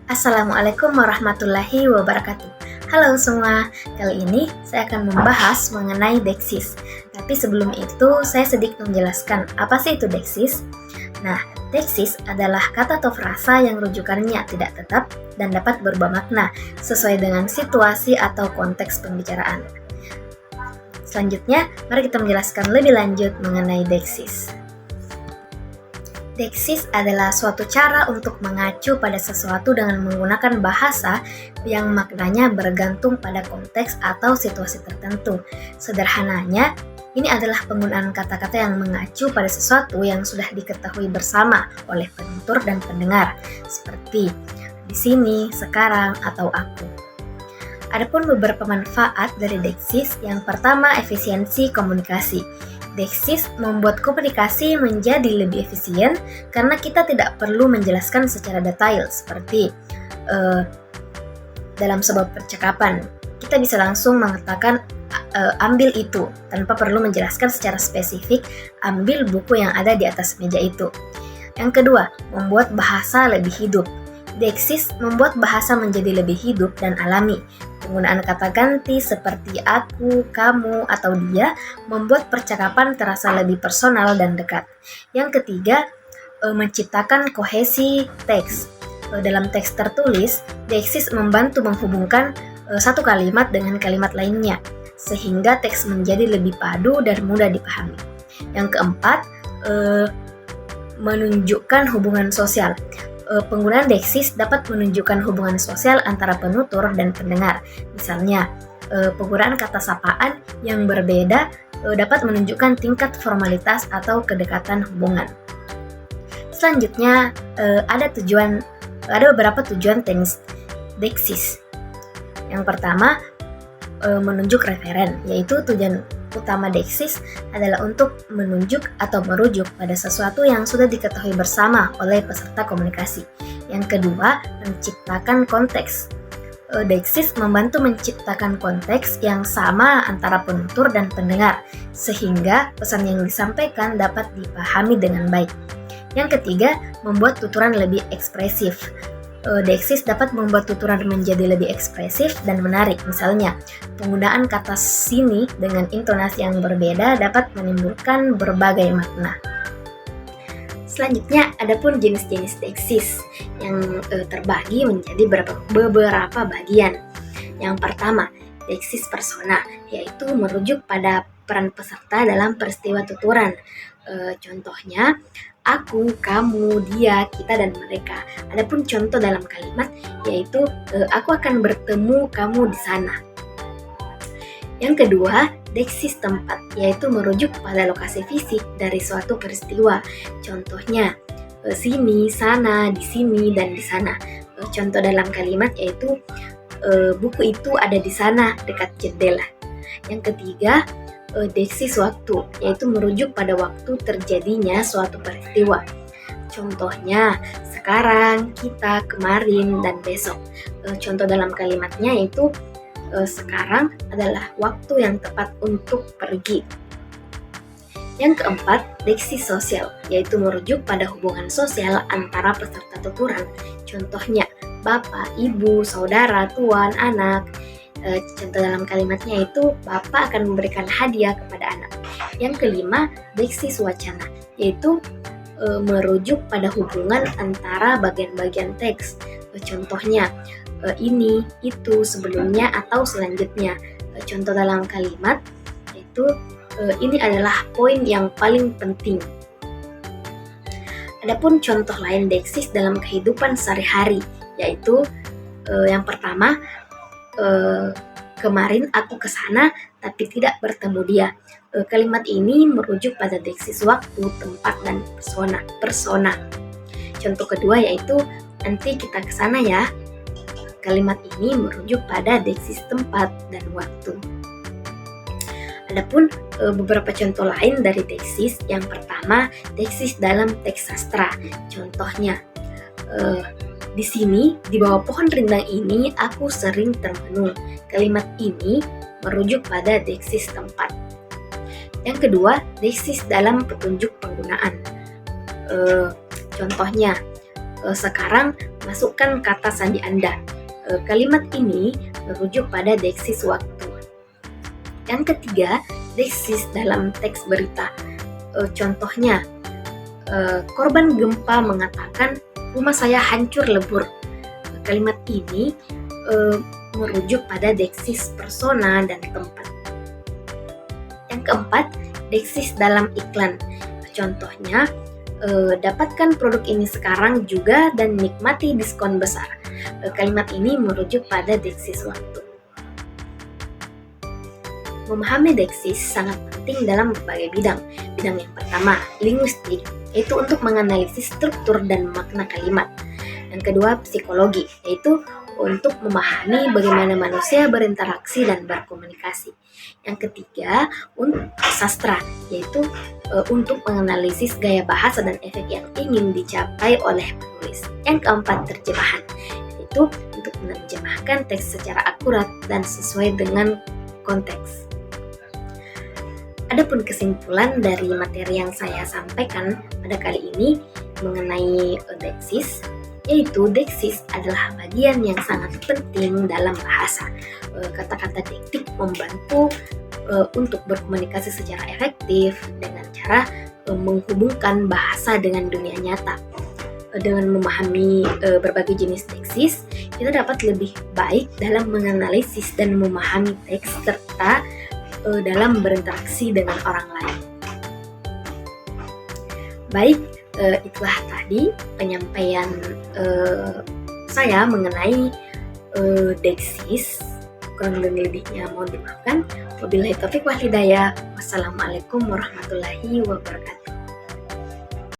Assalamualaikum warahmatullahi wabarakatuh. Halo semua, kali ini saya akan membahas mengenai Deksis. Tapi sebelum itu, saya sedikit menjelaskan apa sih itu Deksis. Nah, Deksis adalah kata atau frasa yang rujukannya tidak tetap dan dapat berubah makna sesuai dengan situasi atau konteks pembicaraan. Selanjutnya, mari kita menjelaskan lebih lanjut mengenai Deksis. Deksis adalah suatu cara untuk mengacu pada sesuatu dengan menggunakan bahasa yang maknanya bergantung pada konteks atau situasi tertentu. Sederhananya, ini adalah penggunaan kata-kata yang mengacu pada sesuatu yang sudah diketahui bersama oleh penutur dan pendengar, seperti di sini, sekarang, atau aku. Adapun beberapa manfaat dari Deksis, yang pertama efisiensi komunikasi. Deksis membuat komunikasi menjadi lebih efisien karena kita tidak perlu menjelaskan secara detail seperti dalam sebuah percakapan. Kita bisa langsung mengatakan ambil itu tanpa perlu menjelaskan secara spesifik ambil buku yang ada di atas meja itu. Yang kedua, membuat bahasa lebih hidup. Deksis membuat bahasa menjadi lebih hidup dan alami. Penggunaan kata ganti seperti aku, kamu, atau dia membuat percakapan terasa lebih personal dan dekat. Yang ketiga, menciptakan kohesi teks. Dalam teks tertulis, Deksis membantu menghubungkan satu kalimat dengan kalimat lainnya, sehingga teks menjadi lebih padu dan mudah dipahami. Yang keempat, menunjukkan hubungan sosial. Penggunaan Deksis dapat menunjukkan hubungan sosial antara penutur dan pendengar. Misalnya, penggunaan kata sapaan yang berbeda dapat menunjukkan tingkat formalitas atau kedekatan hubungan. Selanjutnya, ada beberapa tujuan teknis Deksis. Yang pertama, menunjuk referen, yaitu tujuan utama Deksis adalah untuk menunjuk atau merujuk pada sesuatu yang sudah diketahui bersama oleh peserta komunikasi. Yang kedua, menciptakan konteks. Deksis membantu menciptakan konteks yang sama antara penutur dan pendengar, sehingga pesan yang disampaikan dapat dipahami dengan baik. Yang ketiga, membuat tuturan lebih ekspresif. Deksis dapat membuat tuturan menjadi lebih ekspresif dan menarik. Misalnya, penggunaan kata sini dengan intonasi yang berbeda dapat menimbulkan berbagai makna. Selanjutnya, adapun jenis-jenis Deksis yang terbagi menjadi beberapa bagian. Yang pertama, Deksis persona, yaitu merujuk pada peran peserta dalam peristiwa tuturan. Contohnya, aku, kamu, dia, kita, dan mereka. Adapun contoh dalam kalimat yaitu aku akan bertemu kamu di sana. Yang kedua, Deksis tempat, yaitu merujuk pada lokasi fisik dari suatu peristiwa. Contohnya, sini, sana, di sini, dan di sana. Contoh dalam kalimat yaitu buku itu ada di sana dekat jendela. Yang ketiga, Deksis waktu, yaitu merujuk pada waktu terjadinya suatu peristiwa. Contohnya, sekarang, kita, kemarin, dan besok. Contoh dalam kalimatnya yaitu sekarang adalah waktu yang tepat untuk pergi. Yang keempat, Deksis sosial, yaitu merujuk pada hubungan sosial antara peserta tuturan. Contohnya, bapak, ibu, saudara, tuan, anak. Contoh dalam kalimatnya itu bapak akan memberikan hadiah kepada anak. Yang kelima, Deksis wacana, yaitu merujuk pada hubungan antara bagian-bagian teks. Contohnya, ini, itu, sebelumnya, atau selanjutnya. Contoh dalam kalimat yaitu ini adalah poin yang paling penting. Adapun contoh lain Deksis dalam kehidupan sehari-hari, yaitu yang pertama, kemarin aku ke sana tapi tidak bertemu dia. Kalimat ini merujuk pada Deksis waktu, tempat, dan persona. Contoh kedua yaitu nanti kita ke sana ya. Kalimat ini merujuk pada Deksis tempat dan waktu. Adapun beberapa contoh lain dari Deksis. Yang pertama, Deksis dalam teks sastra. Contohnya, di sini, di bawah pohon rindang ini, aku sering termenung. Kalimat ini merujuk pada Deksis tempat. Yang kedua, Deksis dalam petunjuk penggunaan. Contohnya, sekarang masukkan kata sandi Anda. Kalimat ini merujuk pada deksis waktu. Yang ketiga, deksis dalam teks berita. Contohnya, korban gempa mengatakan rumah saya hancur lebur. Kalimat ini merujuk pada deksis persona dan tempat. Yang keempat, deksis dalam iklan. Contohnya, dapatkan produk ini sekarang juga dan nikmati diskon besar. Kalimat ini merujuk pada deksis waktu. Memahami deksis sangat penting dalam berbagai bidang. Bidang yang pertama, linguistik, yaitu untuk menganalisis struktur dan makna kalimat. Yang kedua, psikologi, yaitu untuk memahami bagaimana manusia berinteraksi dan berkomunikasi. Yang ketiga, sastra, yaitu untuk menganalisis gaya bahasa dan efek yang ingin dicapai oleh penulis. Yang keempat, terjemahan, yaitu untuk menerjemahkan teks secara akurat dan sesuai dengan konteks. Adapun kesimpulan dari materi yang saya sampaikan pada kali ini mengenai deksis, yaitu deksis adalah bagian yang sangat penting dalam bahasa. Kata-kata dektik membantu untuk berkomunikasi secara efektif dengan cara menghubungkan bahasa dengan dunia nyata. Dengan memahami berbagai jenis deksis, kita dapat lebih baik dalam menganalisis dan memahami teks serta dalam berinteraksi dengan orang lain. Baik, itulah tadi penyampaian saya mengenai deksis. Kurang lebihnya mohon dimaafkan. Wabillahi taufiq wal hidayah. Wassalamualaikum warahmatullahi wabarakatuh.